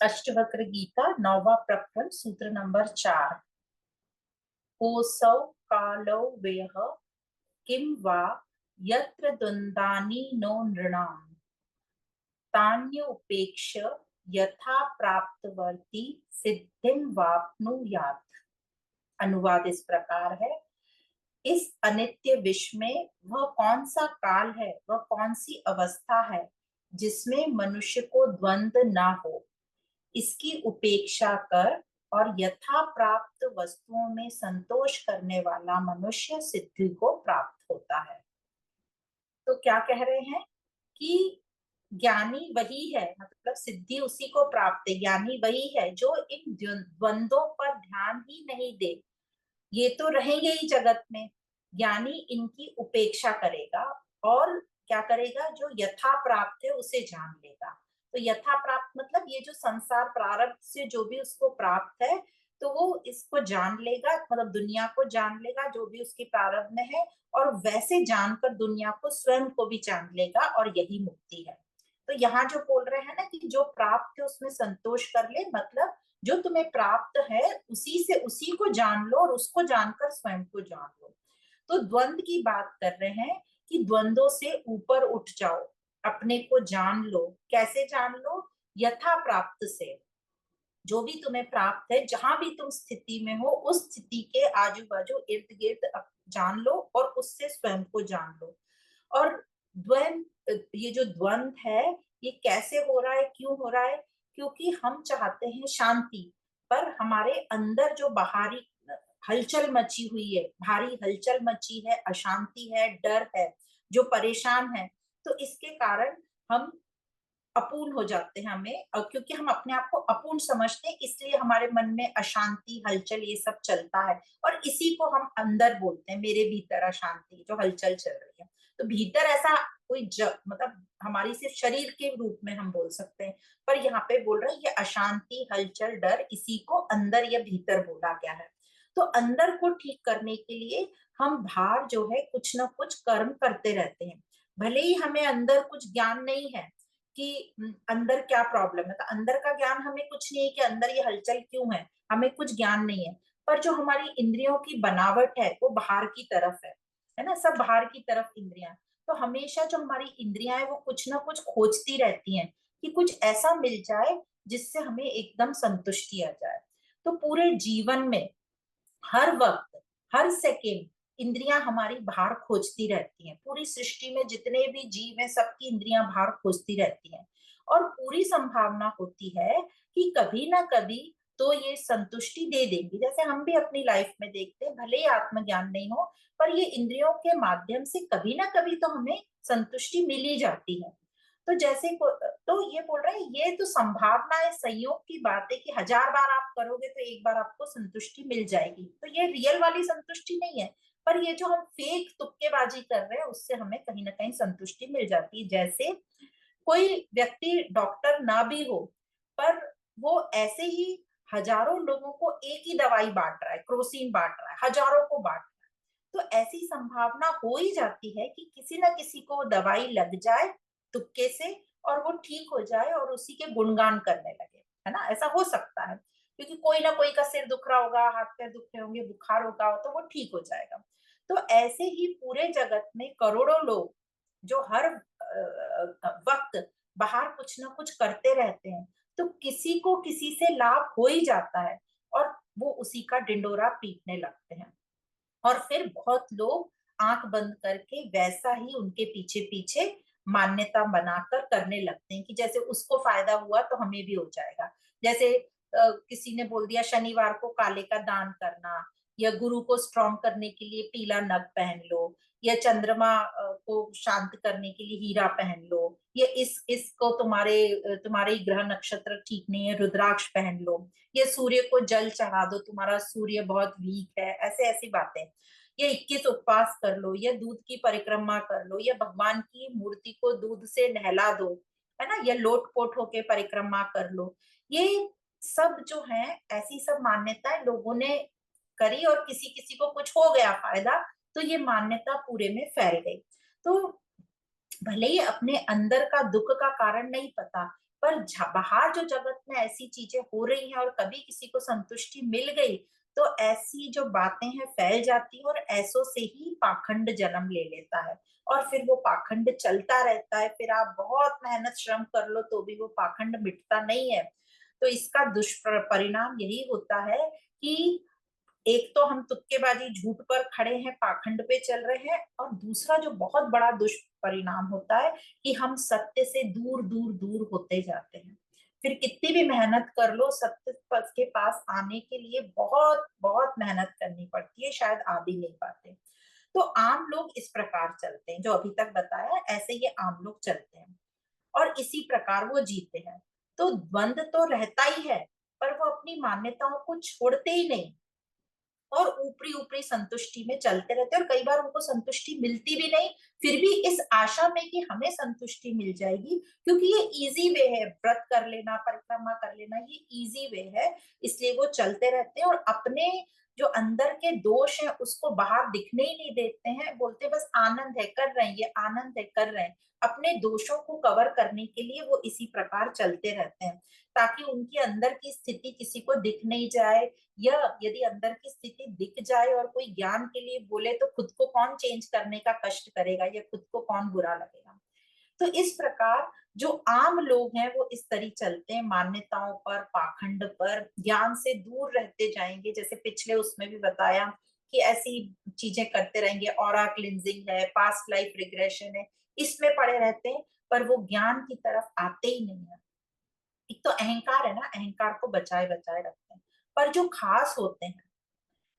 अष्टवक्र गीता 9वां प्रकरण सूत्र नंबर 4। कोसौ कालौ वेह किं वा यत्र द्वन्द्वानि नो नृणाम् तान्योपेक्ष्य यथा प्राप्तवर्ती सिद्धिं वाप्नुयात्। अनुवाद इस प्रकार है। इस अनित्य विश्व में वह कौन सा काल है, वह कौन सी अवस्था है जिसमें मनुष्य को द्वंद्व ना हो। इसकी उपेक्षा कर और यथा प्राप्त वस्तुओं में संतोष करने वाला मनुष्य सिद्धि को प्राप्त होता है। तो क्या कह रहे हैं कि ज्ञानी वही है, मतलब सिद्धि उसी को प्राप्त है। ज्ञानी वही है जो इन द्वंद्वों पर ध्यान ही नहीं दे। ये तो रहेंगे ही जगत में, ज्ञानी इनकी उपेक्षा करेगा और क्या करेगा, जो यथा प्राप्त है उसे जान लेगा। तो यथा प्राप्त मतलब ये जो संसार प्रारब्ध से जो भी उसको प्राप्त है, तो वो इसको जान लेगा, मतलब दुनिया को जान लेगा जो भी उसकी प्रारब्ध में है, और वैसे जानकर दुनिया को, स्वयं को भी जान लेगा, और यही मुक्ति है। तो यहाँ जो बोल रहे हैं ना कि जो प्राप्त है उसमें संतोष कर ले, मतलब जो तुम्हें प्राप्त है उसी से उसी को जान लो और उसको जानकर स्वयं को जान लो। तो द्वंद्व की बात कर रहे हैं कि द्वंद्वों से ऊपर उठ जाओ, अपने को जान लो। कैसे जान लो? यथा प्राप्त से। जो भी तुम्हें प्राप्त है, जहां भी तुम स्थिति में हो, उस स्थिति के आजू बाजू इर्द गिर्द जान लो और उससे स्वयं को जान लो। और ये जो द्वंद है, ये कैसे हो रहा है, क्यों हो रहा है? क्योंकि हम चाहते हैं शांति, पर हमारे अंदर जो बाहरी हलचल मची हुई है, भारी हलचल मची है, अशांति है, डर है, जो परेशान है, तो इसके कारण हम अपूर्ण हो जाते हैं। हमें, क्योंकि हम अपने आप को अपूर्ण समझते हैं, इसलिए हमारे मन में अशांति, हलचल ये सब चलता है, और इसी को हम अंदर बोलते हैं, मेरे भीतर अशांति, जो हलचल चल रही है। तो भीतर ऐसा कोई मतलब हमारी सिर्फ शरीर के रूप में हम बोल सकते हैं, पर यहाँ पे बोल रहे हैं ये अशांति, हलचल, डर, इसी को अंदर या भीतर बोला गया है। तो अंदर को ठीक करने के लिए हम बाहर जो है कुछ ना कुछ कर्म करते रहते हैं। भले ही हमें अंदर कुछ ज्ञान नहीं है कि अंदर क्या प्रॉब्लम है, तो अंदर का ज्ञान हमें कुछ नहीं है कि अंदर ये हलचल क्यों है, हमें कुछ ज्ञान नहीं है। पर जो हमारी इंद्रियों की बनावट है वो बाहर की तरफ है ना, सब बाहर की तरफ इंद्रियां। तो हमेशा जो हमारी इंद्रियां है वो कुछ ना कुछ खोजती रहती हैं कि कुछ ऐसा मिल जाए जिससे हमें एकदम संतुष्टि आ जाए। तो पूरे जीवन में हर वक्त, हर सेकेंड इंद्रियां हमारी बाहर खोजती रहती हैं। पूरी सृष्टि में जितने भी जीव हैं सबकी इंद्रियां बाहर खोजती रहती हैं, और पूरी संभावना होती है कि कभी ना कभी तो ये संतुष्टि दे देंगी। जैसे हम भी अपनी लाइफ में देखते हैं, भले ही आत्मज्ञान नहीं हो, पर ये इंद्रियों के माध्यम से कभी ना कभी तो हमें संतुष्टि मिल ही जाती है। तो तो ये बोल रहे हैं ये तो संभावना है, संयोग की बात है कि 1000 बार आप करोगे तो एक बार आपको संतुष्टि मिल जाएगी। तो ये रियल वाली संतुष्टि नहीं है, पर ये जो हम फेक तुक्केबाजी कर रहे हैं उससे हमें कहीं ना कहीं संतुष्टि मिल जाती है। जैसे कोई व्यक्ति डॉक्टर ना भी हो, पर वो ऐसे ही हजारों लोगों को एक ही दवाई बांट रहा है, क्रोसिन बांट रहा है, हजारों को बांट रहा है। तो ऐसी संभावना हो ही जाती है कि किसी ना किसी को दवाई लग जाए तुक्के से, और वो ठीक हो जाए और उसी के गुणगान करने लगे, है ना। ऐसा हो सकता है, क्योंकि कोई ना कोई का सिर दुख रहा होगा, हाथ पैर दुख रहे होंगे, बुखार होगा, तो वो ठीक हो जाएगा। तो ऐसे ही पूरे जगत में करोड़ों लोग जो हर वक्त बाहर कुछ ना कुछ करते रहते हैं, तो किसी को किसी से लाभ हो ही जाता है, और वो उसी का डिंडोरा पीटने लगते हैं। और फिर बहुत लोग आंख बंद करके वैसा ही उनके पीछे पीछे मान्यता बनाकर करने लगते हैं कि जैसे उसको फायदा हुआ तो हमें भी हो जाएगा। जैसे किसी ने बोल दिया शनिवार को काले का दान करना, या गुरु को स्ट्रॉन्ग करने के लिए पीला नग पहन लो, या चंद्रमा को शांत करने के लिए हीरा पहन लो, या इसको तुम्हारे ग्रह नक्षत्र ठीक नहीं है, रुद्राक्ष पहन लो, ये सूर्य को जल चढ़ा दो, तुम्हारा सूर्य बहुत वीक है, ऐसे ऐसी बातें। ये 21 उपवास कर लो, या दूध की परिक्रमा कर लो, या भगवान की मूर्ति को दूध से नहला दो, है ना, या लोट पोट होके परिक्रमा कर लो। ये सब जो है, ऐसी सब मान्यताएं लोगों ने करी, और किसी किसी को कुछ हो गया फायदा, तो ये मान्यता पूरे में फैल गई। तो भले ही अपने अंदर का दुख का कारण नहीं पता, पर बाहर जो जगत में ऐसी चीजें हो रही हैं और कभी किसी को संतुष्टि मिल गई तो ऐसी जो बातें हैं फैल जाती है और ऐसों से ही पाखंड जन्म ले लेता है और फिर वो पाखंड चलता रहता है। फिर आप बहुत मेहनत श्रम कर लो तो भी वो पाखंड मिटता नहीं है। तो इसका दुष्परिणाम यही होता है कि एक तो हम तुक्केबाजी झूठ पर खड़े हैं, पाखंड पे चल रहे हैं, और दूसरा जो बहुत बड़ा दुष्परिणाम होता है कि हम सत्य से दूर दूर दूर होते जाते हैं। फिर कितनी भी मेहनत कर लो सत्य पथ के पास आने के लिए बहुत बहुत मेहनत करनी पड़ती है, शायद आ भी नहीं पाते। तो आम लोग इस प्रकार चलते हैं, जो अभी तक बताया ऐसे ये आम लोग चलते हैं और इसी प्रकार वो जीते हैं। तो द्वंद तो रहता ही है, पर वो अपनी मान्यताओं को छोड़ते ही नहीं और ऊपरी ऊपरी संतुष्टि में चलते रहते हैं और कई बार उनको संतुष्टि मिलती भी नहीं, फिर भी इस आशा में कि हमें संतुष्टि मिल जाएगी, क्योंकि ये इजी वे है, व्रत कर लेना, परिक्रमा कर लेना, ये इजी वे है, इसलिए वो चलते रहते हैं और अपने जो अंदर के दोष हैं उसको बाहर दिखने ही नहीं देते हैं, बोलते हैं बस आनंद है कर रहे हैं, ये आनंद है कर रहे हैं। अपने दोषों को कवर करने के लिए वो इसी प्रकार चलते रहते हैं ताकि उनकी अंदर की स्थिति किसी को दिख नहीं जाए, या यदि अंदर की स्थिति दिख जाए और कोई ज्ञान के लिए बोले तो खुद को कौन चेंज करने का कष्ट करेगा या खुद को कौन बुरा लगेगा। तो इस प्रकार जो आम लोग हैं वो इस तरह चलते हैं, मान्यताओं पर, पाखंड पर, ज्ञान से दूर रहते जाएंगे। जैसे पिछले उसमें भी बताया कि ऐसी चीजें करते रहेंगे, ऑरा क्लिनजिंग है, पास्ट लाइफ रिग्रेशन है, इसमें पड़े रहते हैं, पर वो ज्ञान की तरफ आते ही नहीं है। एक तो अहंकार है ना, अहंकार को बचाए बचाए रखते हैं। पर जो खास होते हैं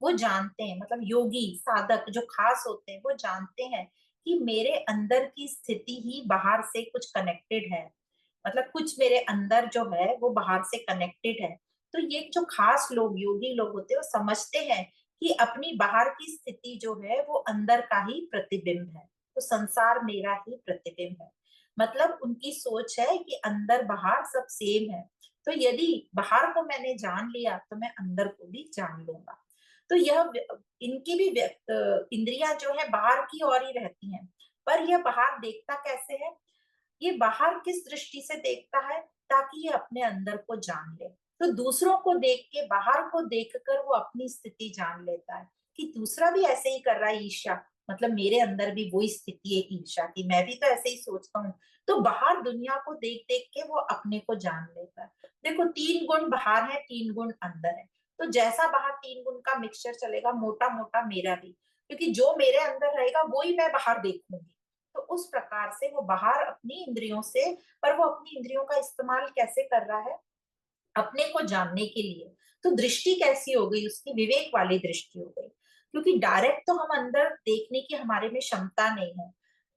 वो जानते हैं, मतलब योगी साधक जो खास होते हैं वो जानते हैं कि मेरे अंदर की स्थिति ही बाहर से कुछ कनेक्टेड है, मतलब कुछ मेरे अंदर जो है वो बाहर से कनेक्टेड है। तो ये जो खास लोग योगी लोग होते हैं वो समझते हैं कि अपनी बाहर की स्थिति जो है वो अंदर का ही प्रतिबिंब है, तो संसार मेरा ही प्रतिबिंब है। मतलब उनकी सोच है कि अंदर बाहर सब सेम है, तो यदि बाहर को मैंने जान लिया तो मैं अंदर को भी जान लूंगा। तो यह इनकी भी इंद्रियां जो है बाहर की ओर ही रहती हैं, पर यह बाहर देखता कैसे है, ये बाहर किस दृष्टि से देखता है, ताकि ये अपने अंदर को जान ले। तो दूसरों को देख के, बाहर को देखकर वो अपनी स्थिति जान लेता है कि दूसरा भी ऐसे ही कर रहा है, ईर्ष्या, मतलब मेरे अंदर भी वही स्थिति है ईर्ष्या की, मैं भी तो ऐसे ही सोचता हूँ। तो बाहर दुनिया को देख देख के वो अपने को जान लेता है। देखो 3 गुण बाहर है, 3 गुण अंदर है, तो जैसा बाहर 3 गुण का मिक्सचर चलेगा, मोटा मोटा मेरा भी, क्योंकि जो मेरे अंदर रहेगा वो ही मैं बाहर देखूंगी। तो उस प्रकार से वो बाहर अपनी इंद्रियों से, पर वो अपनी इंद्रियों का इस्तेमाल कैसे कर रहा है, अपने को जानने के लिए। तो दृष्टि कैसी हो गई उसकी, विवेक वाली दृष्टि हो गई, क्योंकि डायरेक्ट तो हम अंदर देखने की हमारे में क्षमता नहीं है।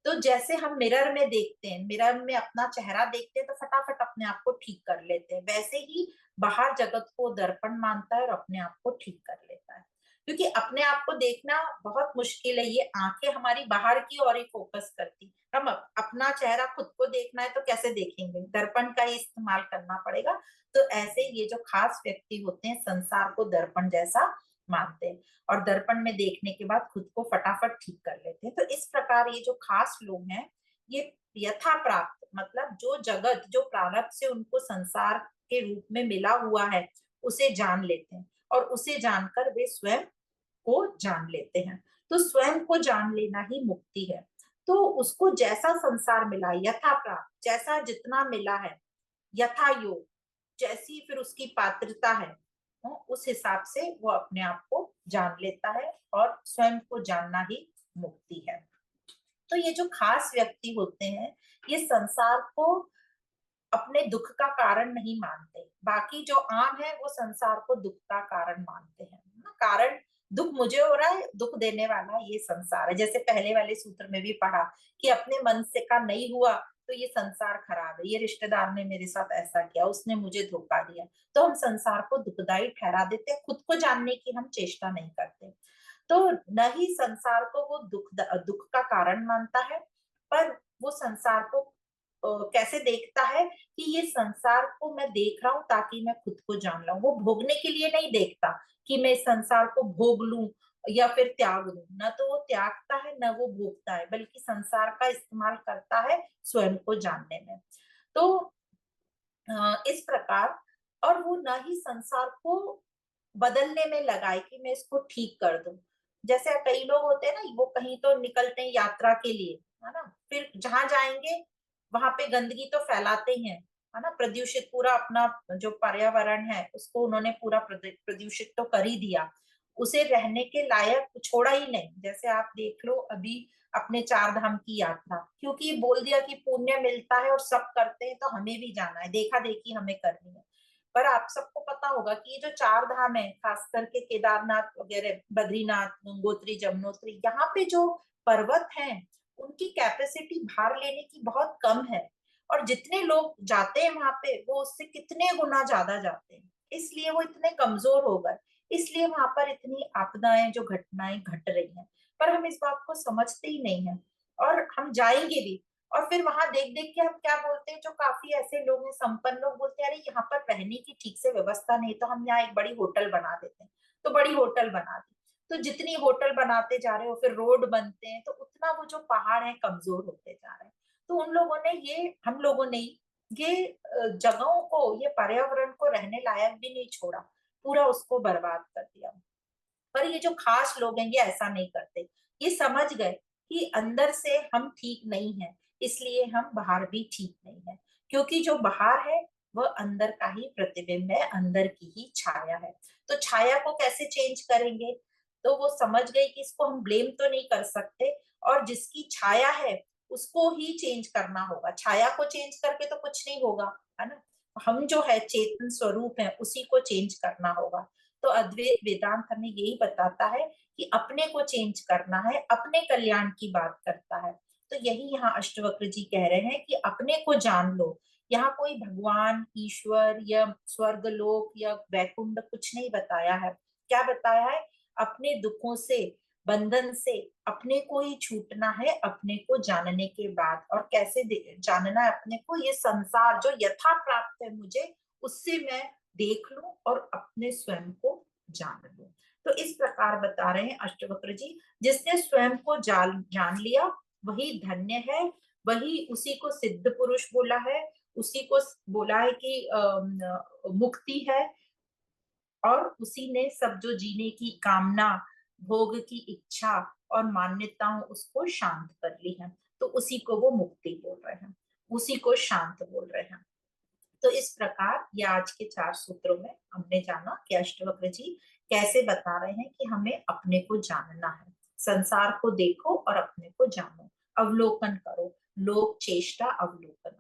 तो जैसे हम मिरर में देखते हैं, मिरर में अपना चेहरा देखते हैं तो फटाफट अपने आप को ठीक कर लेते हैं, वैसे ही बाहर जगत को दर्पण मानता है और अपने आप को ठीक कर लेता है। क्योंकि अपने आप को देखना बहुत मुश्किल है, ये आंखें हमारी बाहर की ओर ही फोकस करती, हम अपना चेहरा खुद को देखना है तो कैसे देखेंगे, दर्पण का ही इस्तेमाल करना पड़ेगा। तो ऐसे ये जो खास व्यक्ति होते हैं संसार को दर्पण जैसा मानते हैं और दर्पण में देखने के बाद खुद को फटाफट ठीक कर लेते हैं। तो इस प्रकार ये जो खास लोग हैं ये यथा प्राप्त, मतलब जो जगत जो प्रारब्ध से उनको संसार के रूप में मिला हुआ है उसे जान लेते हैं और उसे जानकर वे स्वयं को जान लेते हैं। तो स्वयं को जान लेना ही मुक्ति है। तो उसको जैसा संसार मिला, यथा प्राप्त, जैसा जितना मिला है, यथा योग, जैसी फिर उसकी पात्रता है, उस हिसाब से वो अपने आप को जान लेता है और स्वयं को जानना ही मुक्ति है। तो ये जो खास व्यक्ति होते हैं ये संसार को अपने दुख का कारण नहीं मानते, बाकी जो आम है वो संसार को दुख का कारण मानते हैं ना, कारण दुख मुझे हो रहा है, दुख देने वाला ये संसार है। जैसे पहले वाले सूत्र में भी पढ़ा कि अपने मन से का नहीं हुआ तो ये संसार खराब है, ये रिश्तेदार ने मेरे साथ ऐसा किया, उसने मुझे धोखा दिया, तो हम संसार को दुखदाई ठहरा देते हैं, खुद को जानने की हम चेष्टा नहीं करते। तो न ही संसार को वो दुख का कारण मानता है, पर वो संसार को कैसे देखता है कि ये संसार को मैं देख रहा हूं ताकि मैं खुद को जान लूं, वो भोगने के लिए नहीं देखता कि मैं इस संसार को भोग लूं या फिर त्याग दूं, न तो वो त्यागता है न वो भोगता है, बल्कि संसार का इस्तेमाल करता है स्वयं को जानने में। तो इस प्रकार, और वो न ही संसार को बदलने में लगाए कि मैं इसको ठीक कर दूं। जैसे कई लोग होते हैं ना, वो कहीं तो निकलते हैं यात्रा के लिए, है ना, फिर जहां जाएंगे वहां पे गंदगी तो फैलाते ही हैं, है ना, प्रदूषित पूरा अपना जो पर्यावरण है उसको उन्होंने पूरा प्रदूषित तो कर ही दिया, उसे रहने के लायक छोड़ा ही नहीं। जैसे आप देख लो अभी अपने चार धाम की यात्रा, क्योंकि बोल दिया कि पुण्य मिलता है और सब करते हैं तो हमें भी जाना है, देखा देखी हमें करनी है। पर आप सबको पता होगा कि ये जो चार धाम है, खास करके केदारनाथ वगैरह, बद्रीनाथ, गंगोत्री, जमुनोत्री, यहाँ पे जो पर्वत हैं उनकी कैपेसिटी भार लेने की बहुत कम है, और जितने लोग जाते हैं वहां पे वो उससे कितने गुना ज्यादा जाते हैं, इसलिए वो इतने कमजोर हो गए, इसलिए वहां पर इतनी आपदाएं जो घटनाएं घट रही हैं। पर हम इस बात को समझते ही नहीं है, और हम जाएंगे भी, और फिर वहां देख देख के हम क्या बोलते हैं, जो काफी ऐसे लोग हैं संपन्न लोग, बोलते हैं अरे यहाँ पर रहने की ठीक से व्यवस्था नहीं, तो हम यहाँ एक बड़ी होटल बना देते हैं, तो बड़ी होटल बना दी, तो जितनी होटल बनाते जा रहे हो फिर रोड बनते हैं, तो उतना वो जो पहाड़ है कमजोर होते जा रहे हैं। तो उन लोगों ने ये, हम लोगों ने ये जगहों को, ये पर्यावरण को रहने लायक भी नहीं छोड़ा, पूरा उसको बर्बाद कर दिया। पर ये जो खास लोग हैं ये ऐसा नहीं करते, ये समझ गए कि अंदर से हम ठीक नहीं है, इसलिए हम बाहर भी ठीक नहीं है, क्योंकि जो बाहर है वह अंदर का ही प्रतिबिंब है, अंदर की ही छाया है। तो छाया को कैसे चेंज करेंगे? तो वो समझ गए कि इसको हम ब्लेम तो नहीं कर सकते, और जिसकी छाया है उसको ही चेंज करना होगा, छाया को चेंज करके तो कुछ नहीं होगा, है ना, हम जो है चेतन स्वरूप है उसी को चेंज करना होगा। तो अद्वैत वेदांत हमें यही बताता है कि अपने को चेंज करना है, अपने कल्याण की बात करता है। तो यही यहाँ अष्टवक्र जी कह रहे हैं कि अपने को जान लो। यहाँ कोई भगवान, ईश्वर या स्वर्ग लोक या वैकुंठ कुछ नहीं बताया है। क्या बताया है? अपने दुखों से, बंधन से अपने को ही छूटना है, अपने को जानने के बाद। और कैसे जानना है अपने को? ये संसार जो यथा प्राप्त है मुझे, उससे मैं देख लूं और अपने स्वयं को जान लूं। तो इस प्रकार बता रहे हैं अष्टवक्र जी, जिसने स्वयं को जान लिया वही धन्य है, वही, उसी को सिद्ध पुरुष बोला है, उसी को बोला है कि मुक्ति है, और उसी ने सब जो जीने की कामना, भोग की इच्छा और मान्यताओं उसको शांत कर ली है, तो उसी को वो मुक्ति बोल रहे हैं, उसी को शांत बोल रहे हैं। तो इस प्रकार ये आज के चार सूत्रों में हमने जाना कि अष्टवक्र जी कैसे बता रहे हैं कि हमें अपने को जानना है, संसार को देखो और अपने को जानो, अवलोकन करो, लोक चेष्टा अवलोकन